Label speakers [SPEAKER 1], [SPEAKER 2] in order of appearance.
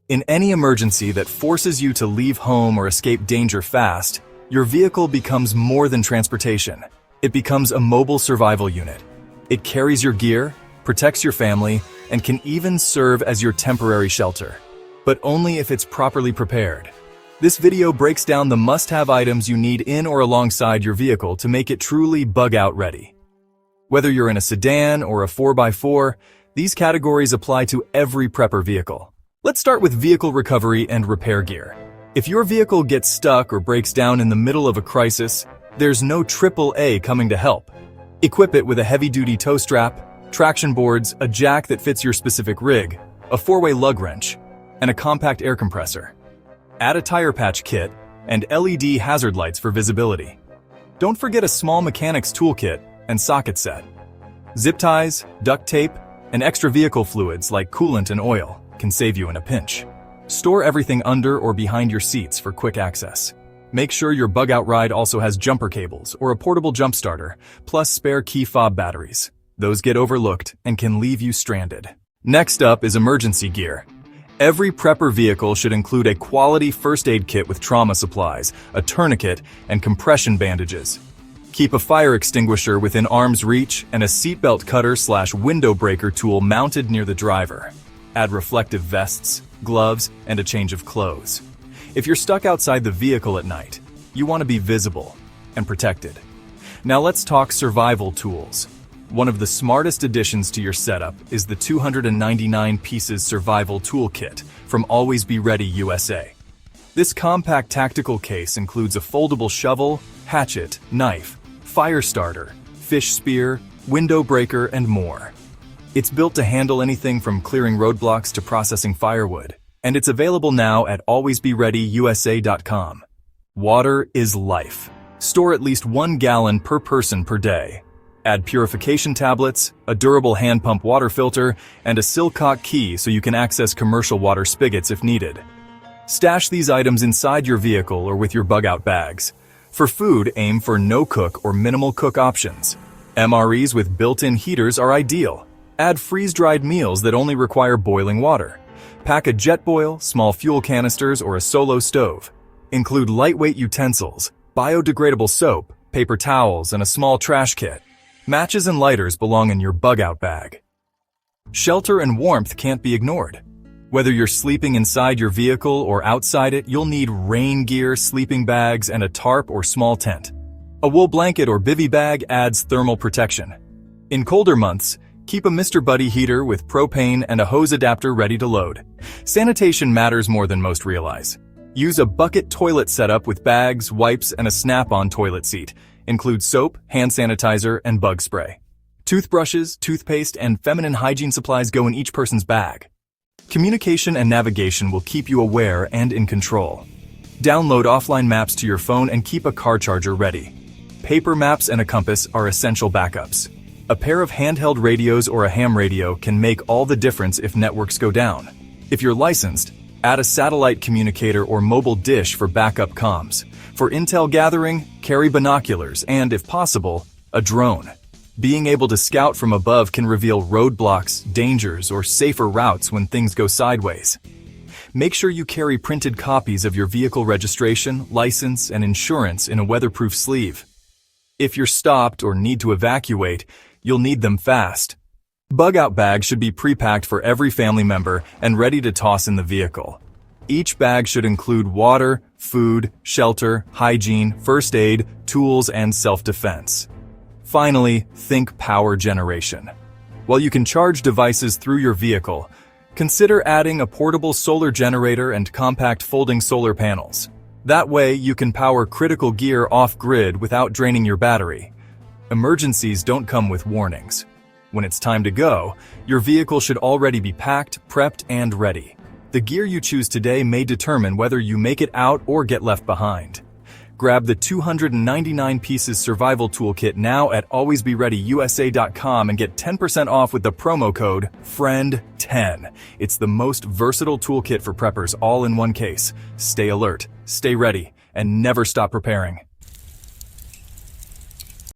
[SPEAKER 1] In any emergency that forces you to leave home or escape danger fast, your vehicle becomes more than transportation. It becomes a mobile survival unit. It carries your gear, protects your family, and can even serve as your temporary shelter. But only if it's properly prepared. This video breaks down the must-have items you need in or alongside your vehicle to make it truly bug-out ready. Whether you're in a sedan or a 4x4, these categories apply to every prepper vehicle. Let's start with vehicle recovery and repair gear. If your vehicle gets stuck or breaks down in the middle of a crisis, there's no AAA coming to help. Equip it with a heavy-duty tow strap, traction boards, a jack that fits your specific rig, a 4-way lug wrench, and a compact air compressor. Add a tire patch kit and LED hazard lights for visibility. Don't forget a small mechanic's toolkit and socket set. Zip ties, duct tape, and extra vehicle fluids like coolant and oil can save you in a pinch. Store everything under or behind your seats for quick access. Make sure your bug-out ride also has jumper cables or a portable jump starter, plus spare key fob batteries. Those get overlooked and can leave you stranded. Next up is emergency gear. Every prepper vehicle should include a quality first aid kit with trauma supplies, a tourniquet, and compression bandages. Keep a fire extinguisher within arm's reach and a seatbelt cutter/window breaker tool mounted near the driver. Add reflective vests, gloves, and a change of clothes. If you're stuck outside the vehicle at night, you want to be visible and protected. Now let's talk survival tools. One of the smartest additions to your setup is the 299 pieces survival toolkit from Always Be Ready USA. This compact tactical case includes a foldable shovel, hatchet, knife, fire starter, fish spear, window breaker, and more. It's built to handle anything from clearing roadblocks to processing firewood, and it's available now at alwaysbereadyusa.com. Water is life. Store at least 1 gallon per person per day. Add purification tablets, a durable hand pump water filter, and a Silcock key so you can access commercial water spigots if needed. Stash these items inside your vehicle or with your bug-out bags. For food, aim for no-cook or minimal-cook options. MREs with built-in heaters are ideal. Add freeze-dried meals that only require boiling water. Pack a jet boil, small fuel canisters, or a solo stove. Include lightweight utensils, biodegradable soap, paper towels, and a small trash kit. Matches and lighters belong in your bug-out bag. Shelter and warmth can't be ignored. Whether you're sleeping inside your vehicle or outside it, you'll need rain gear, sleeping bags, and a tarp or small tent. A wool blanket or bivy bag adds thermal protection. In colder months, keep a Mr. Buddy heater with propane and a hose adapter ready to load. Sanitation matters more than most realize. Use a bucket toilet setup with bags, wipes, and a snap-on toilet seat. Include soap, hand sanitizer, and bug spray. Toothbrushes, toothpaste, and feminine hygiene supplies go in each person's bag. Communication and navigation will keep you aware and in control. Download offline maps to your phone and keep a car charger ready. Paper maps and a compass are essential backups. A pair of handheld radios or a ham radio can make all the difference if networks go down. If you're licensed, add a satellite communicator or mobile dish for backup comms. For intel gathering, carry binoculars and, if possible, a drone. Being able to scout from above can reveal roadblocks, dangers, or safer routes when things go sideways. Make sure you carry printed copies of your vehicle registration, license, and insurance in a weatherproof sleeve. If you're stopped or need to evacuate, you'll need them fast. Bug-out bags should be pre-packed for every family member and ready to toss in the vehicle. Each bag should include water, food, shelter, hygiene, first aid, tools, and self-defense. Finally, think power generation. While you can charge devices through your vehicle, consider adding a portable solar generator and compact folding solar panels. That way, you can power critical gear off-grid without draining your battery. Emergencies don't come with warnings. When it's time to go, your vehicle should already be packed, prepped, and ready. The gear you choose today may determine whether you make it out or get left behind. Grab the 299 pieces survival toolkit now at alwaysbereadyusa.com and get 10% off with the promo code FRIEND10. It's the most versatile toolkit for preppers all in one case. Stay alert, stay ready, and never stop preparing.